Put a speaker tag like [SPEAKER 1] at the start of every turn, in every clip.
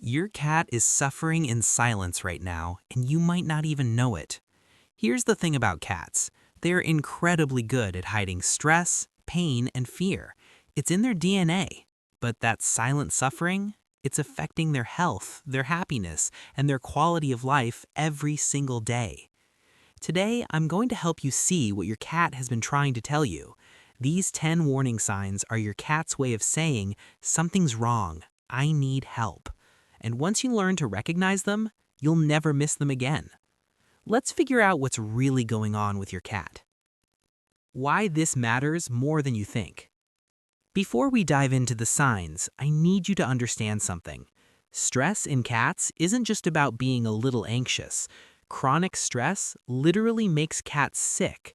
[SPEAKER 1] Your cat is suffering in silence right now, and you might not even know it. Here's the thing about cats. They're incredibly good at hiding stress, pain, and fear. It's in their DNA. But that silent suffering, it's affecting their health, their happiness, and their quality of life every single day. Today, I'm going to help you see what your cat has been trying to tell you. These 10 warning signs are your cat's way of saying, something's wrong, I need help. And once you learn to recognize them, you'll never miss them again. Let's figure out what's really going on with your cat. Why this matters more than you think. Before we dive into the signs, I need you to understand something. Stress in cats isn't just about being a little anxious. Chronic stress literally makes cats sick.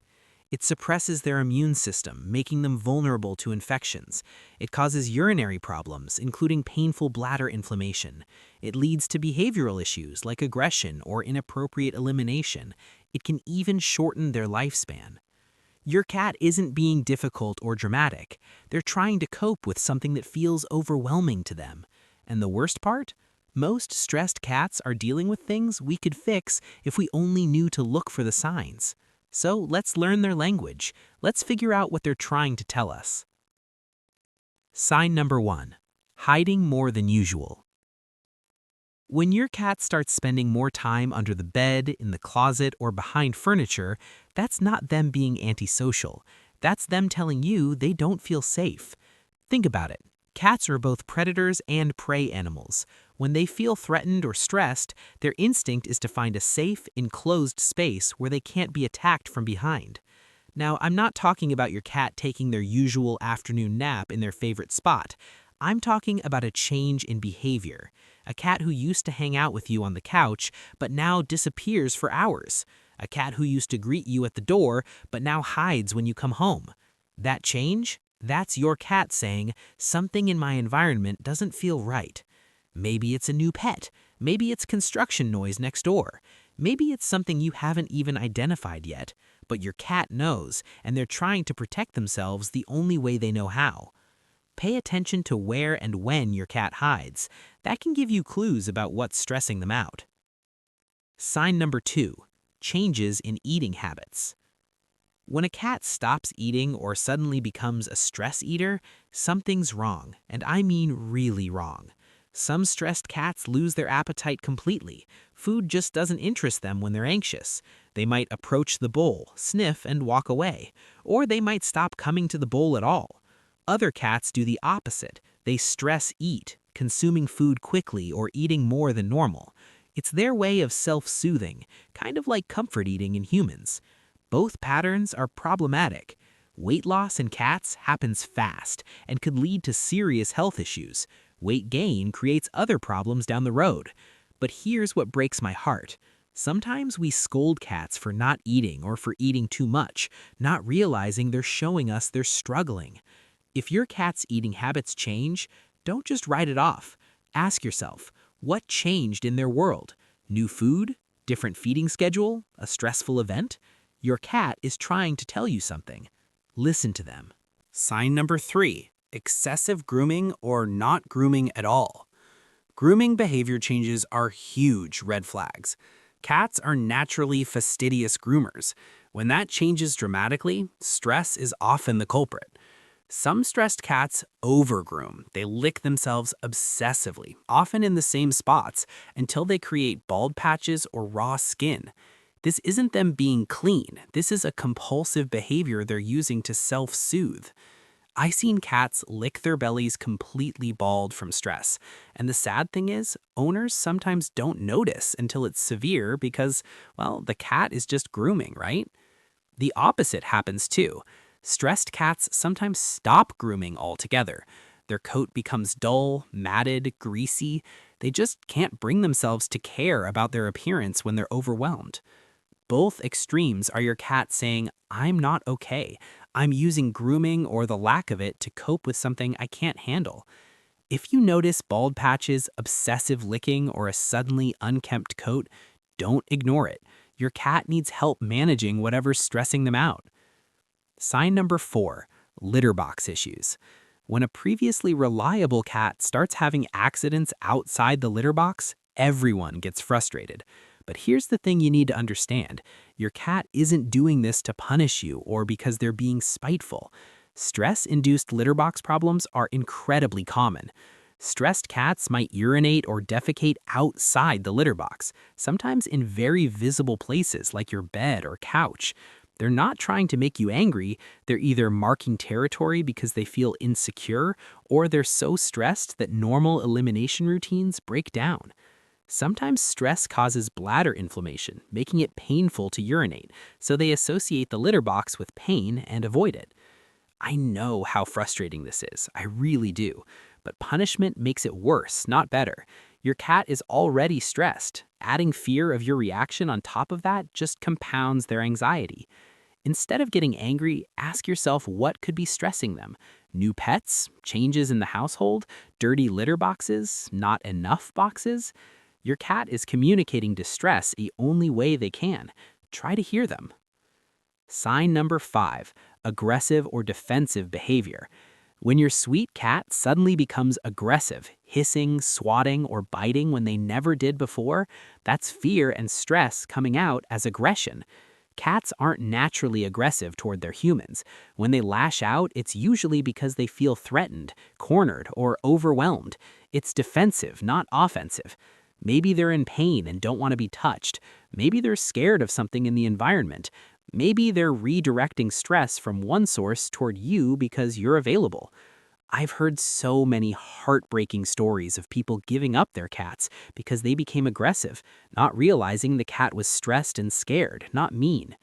[SPEAKER 1] It suppresses their immune system, making them vulnerable to infections. It causes urinary problems, including painful bladder inflammation. It leads to behavioral issues like aggression or inappropriate elimination. It can even shorten their lifespan. Your cat isn't being difficult or dramatic. They're trying to cope with something that feels overwhelming to them. And the worst part? Most stressed cats are dealing with things we could fix if we only knew to look for the signs. So let's learn their language. Let's figure out what they're trying to tell us. Sign number 1. Hiding more than usual. When your cat starts spending more time under the bed, in the closet, or behind furniture, that's not them being antisocial. That's them telling you they don't feel safe. Think about it. Cats are both predators and prey animals. When they feel threatened or stressed, their instinct is to find a safe, enclosed space where they can't be attacked from behind. Now, I'm not talking about your cat taking their usual afternoon nap in their favorite spot. I'm talking about a change in behavior. A cat who used to hang out with you on the couch, but now disappears for hours. A cat who used to greet you at the door, but now hides when you come home. That change? That's your cat saying, something in my environment doesn't feel right. Maybe it's a new pet. Maybe it's construction noise next door. Maybe it's something you haven't even identified yet, but your cat knows, and they're trying to protect themselves the only way they know how. Pay attention to where and when your cat hides. That can give you clues about what's stressing them out. Sign number 2. Changes in eating habits. When a cat stops eating or suddenly becomes a stress eater, something's wrong, and I mean really wrong. Some stressed cats lose their appetite completely. Food just doesn't interest them when they're anxious. They might approach the bowl, sniff, and walk away. Or they might stop coming to the bowl at all. Other cats do the opposite. They stress eat, consuming food quickly or eating more than normal. It's their way of self-soothing, kind of like comfort eating in humans. Both patterns are problematic. Weight loss in cats happens fast and could lead to serious health issues. Weight gain creates other problems down the road. But here's what breaks my heart. Sometimes we scold cats for not eating or for eating too much, not realizing they're showing us they're struggling. If your cat's eating habits change, don't just write it off. Ask yourself, what changed in their world? New food? Different feeding schedule? A stressful event? Your cat is trying to tell you something. Listen to them. Sign number 3. Excessive grooming or not grooming at all. Grooming behavior changes are huge red flags. Cats are naturally fastidious groomers. When that changes dramatically, stress is often the culprit. Some stressed cats overgroom. They lick themselves obsessively, often in the same spots, until they create bald patches or raw skin. This isn't them being clean. This is a compulsive behavior they're using to self-soothe. I've seen cats lick their bellies completely bald from stress. And the sad thing is, owners sometimes don't notice until it's severe because, well, the cat is just grooming, right? The opposite happens too. Stressed cats sometimes stop grooming altogether. Their coat becomes dull, matted, greasy. They just can't bring themselves to care about their appearance when they're overwhelmed. Both extremes are your cat saying, I'm not okay. I'm using grooming or the lack of it to cope with something I can't handle. If you notice bald patches, obsessive licking, or a suddenly unkempt coat, don't ignore it. Your cat needs help managing whatever's stressing them out. Sign number 4, litter box issues. When a previously reliable cat starts having accidents outside the litter box, everyone gets frustrated. But here's the thing you need to understand. Your cat isn't doing this to punish you or because they're being spiteful. Stress-induced litter box problems are incredibly common. Stressed cats might urinate or defecate outside the litter box, sometimes in very visible places like your bed or couch. They're not trying to make you angry, they're either marking territory because they feel insecure, or they're so stressed that normal elimination routines break down. Sometimes stress causes bladder inflammation, making it painful to urinate, so they associate the litter box with pain and avoid it. I know how frustrating this is, I really do. But punishment makes it worse, not better. Your cat is already stressed. Adding fear of your reaction on top of that just compounds their anxiety. Instead of getting angry, ask yourself what could be stressing them. New pets, changes in the household, dirty litter boxes, not enough boxes. Your cat is communicating distress the only way they can. Try to hear them. Sign number 5, aggressive or defensive behavior. When your sweet cat suddenly becomes aggressive, hissing, swatting, or biting when they never did before, that's fear and stress coming out as aggression. Cats aren't naturally aggressive toward their humans. When they lash out, it's usually because they feel threatened, cornered, or overwhelmed. It's defensive, not offensive. Maybe they're in pain and don't want to be touched. Maybe they're scared of something in the environment. Maybe they're redirecting stress from one source toward you because you're available. I've heard so many heartbreaking stories of people giving up their cats because they became aggressive, not realizing the cat was stressed and scared, not mean.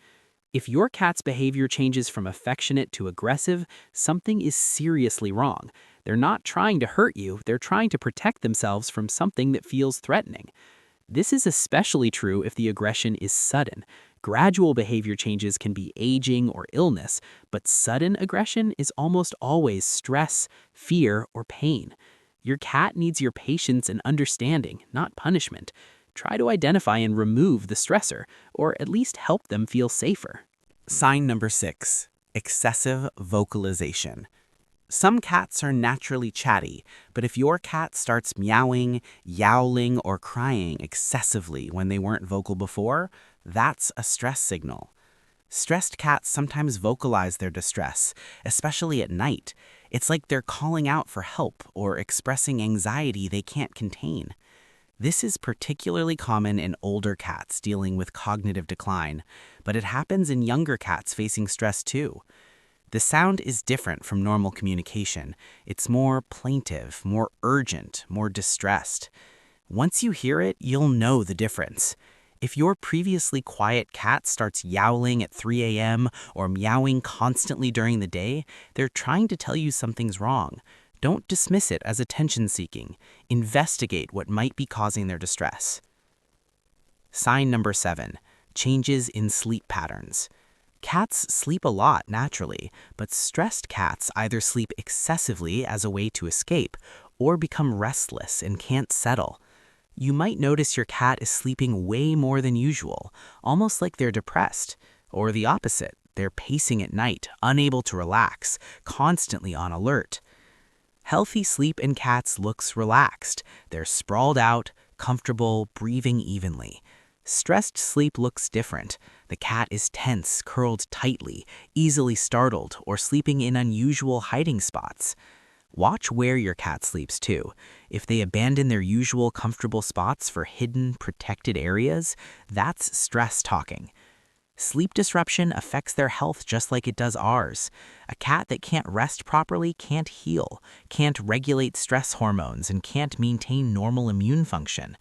[SPEAKER 1] If your cat's behavior changes from affectionate to aggressive, something is seriously wrong. They're not trying to hurt you, they're trying to protect themselves from something that feels threatening. This is especially true if the aggression is sudden. Gradual behavior changes can be aging or illness, but sudden aggression is almost always stress, fear, or pain. Your cat needs your patience and understanding, not punishment. Try to identify and remove the stressor, or at least help them feel safer. Sign number 6, excessive vocalization. Some cats are naturally chatty, but if your cat starts meowing, yowling, or crying excessively when they weren't vocal before, that's a stress signal. Stressed cats sometimes vocalize their distress, especially at night. It's like they're calling out for help or expressing anxiety they can't contain. This is particularly common in older cats dealing with cognitive decline, but it happens in younger cats facing stress too. The sound is different from normal communication. It's more plaintive, more urgent, more distressed. Once you hear it, you'll know the difference. If your previously quiet cat starts yowling at 3 a.m. or meowing constantly during the day, they're trying to tell you something's wrong. Don't dismiss it as attention-seeking. Investigate what might be causing their distress. Sign number 7, changes in sleep patterns. Cats sleep a lot naturally, but stressed cats either sleep excessively as a way to escape or become restless and can't settle. You might notice your cat is sleeping way more than usual, almost like they're depressed. Or the opposite, they're pacing at night, unable to relax, constantly on alert. Healthy sleep in cats looks relaxed. They're sprawled out, comfortable, breathing evenly. Stressed sleep looks different. The cat is tense, curled tightly, easily startled, or sleeping in unusual hiding spots. Watch where your cat sleeps too. If they abandon their usual comfortable spots for hidden, protected areas, that's stress talking. Sleep disruption affects their health just like it does ours. A cat that can't rest properly can't heal, can't regulate stress hormones, and can't maintain normal immune function.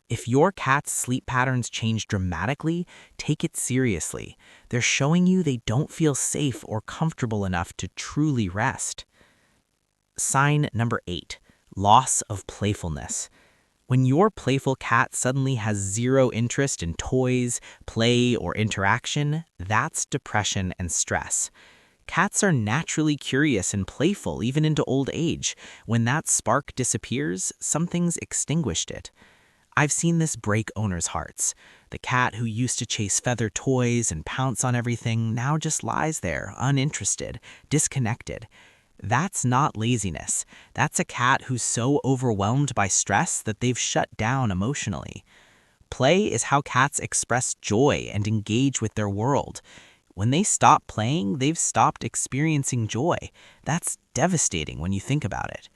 [SPEAKER 1] If your cat's sleep patterns change dramatically, take it seriously. They're showing you they don't feel safe or comfortable enough to truly rest. Sign number 8, loss of playfulness. When your playful cat suddenly has zero interest in toys, play, or interaction, that's depression and stress. Cats are naturally curious and playful even into old age. When that spark disappears, something's extinguished it. I've seen this break owners' hearts. The cat who used to chase feather toys and pounce on everything now just lies there, uninterested, disconnected. That's not laziness. That's a cat who's so overwhelmed by stress that they've shut down emotionally. Play is how cats express joy and engage with their world. When they stop playing, they've stopped experiencing joy. That's devastating when you think about it.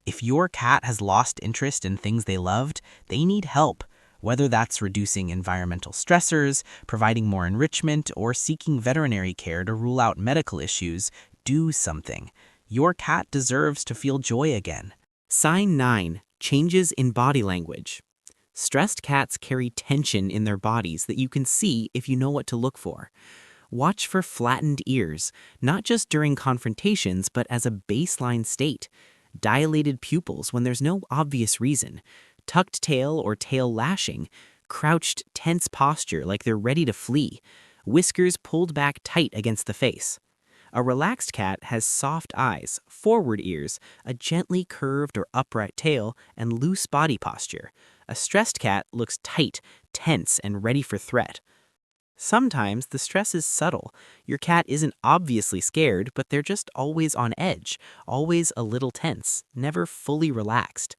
[SPEAKER 1] If your cat has lost interest in things they loved, they need help, whether that's reducing environmental stressors, providing more enrichment, or seeking veterinary care to rule out medical issues. Do something. Your cat deserves to feel joy again. Sign 9. Changes in body language. Stressed cats carry tension in their bodies that you can see if you know what to look for. Watch for flattened ears, not just during confrontations, but as a baseline state. Dilated pupils when there's no obvious reason. Tucked tail or tail lashing. Crouched, tense posture like they're ready to flee. Whiskers pulled back tight against the face. A relaxed cat has soft eyes, forward ears, a gently curved or upright tail, and loose body posture. A stressed cat looks tight, tense, and ready for threat. Sometimes the stress is subtle. Your cat isn't obviously scared, but they're just always on edge, always a little tense, never fully relaxed.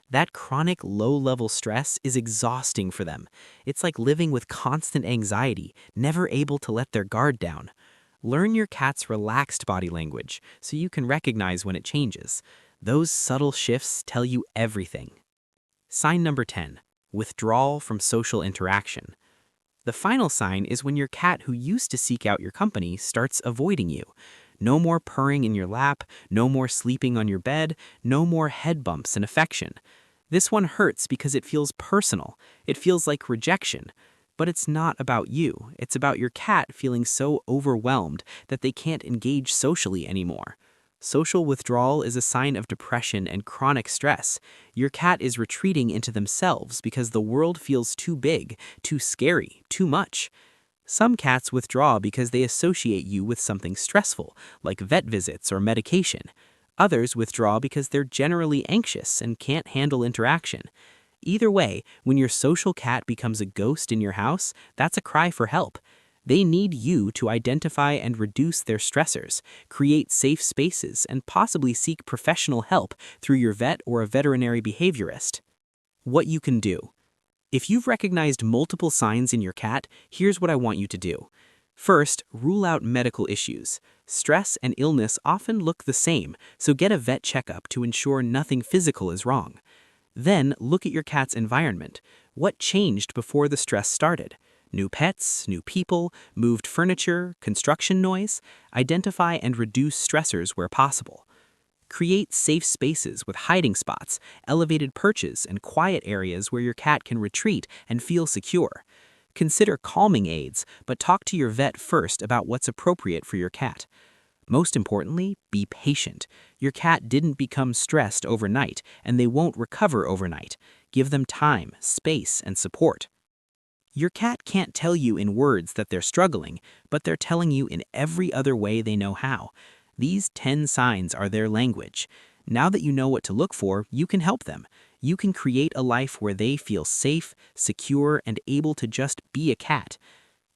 [SPEAKER 1] That chronic low-level stress is exhausting for them. It's like living with constant anxiety, never able to let their guard down. Learn your cat's relaxed body language so you can recognize when it changes. Those subtle shifts tell you everything. Sign number 10. Withdrawal from social interaction. The final sign is when your cat who used to seek out your company starts avoiding you. No more purring in your lap, no more sleeping on your bed, no more head bumps and affection. This one hurts because it feels personal. It feels like rejection. But it's not about you. It's about your cat feeling so overwhelmed that they can't engage socially anymore. Social withdrawal is a sign of depression and chronic stress. Your cat is retreating into themselves because the world feels too big, too scary, too much. Some cats withdraw because they associate you with something stressful, like vet visits or medication. Others withdraw because they're generally anxious and can't handle interaction. Either way, when your social cat becomes a ghost in your house, that's a cry for help. They need you to identify and reduce their stressors, create safe spaces, and possibly seek professional help through your vet or a veterinary behaviorist. What you can do. If you've recognized multiple signs in your cat, here's what I want you to do. First, rule out medical issues. Stress and illness often look the same, so get a vet checkup to ensure nothing physical is wrong. Then, look at your cat's environment. What changed before the stress started? New pets, new people, moved furniture, construction noise? Identify and reduce stressors where possible. Create safe spaces with hiding spots, elevated perches, and quiet areas where your cat can retreat and feel secure. Consider calming aids, but talk to your vet first about what's appropriate for your cat. Most importantly, be patient. Your cat didn't become stressed overnight, and they won't recover overnight. Give them time, space, and support. Your cat can't tell you in words that they're struggling, but they're telling you in every other way they know how. These 10 signs are their language. Now that you know what to look for, you can help them. You can create a life where they feel safe, secure, and able to just be a cat.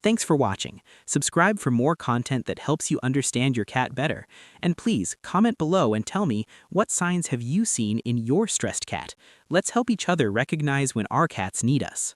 [SPEAKER 1] Thanks for watching. Subscribe for more content that helps you understand your cat better. And please, comment below and tell me, what signs have you seen in your stressed cat? Let's help each other recognize when our cats need us.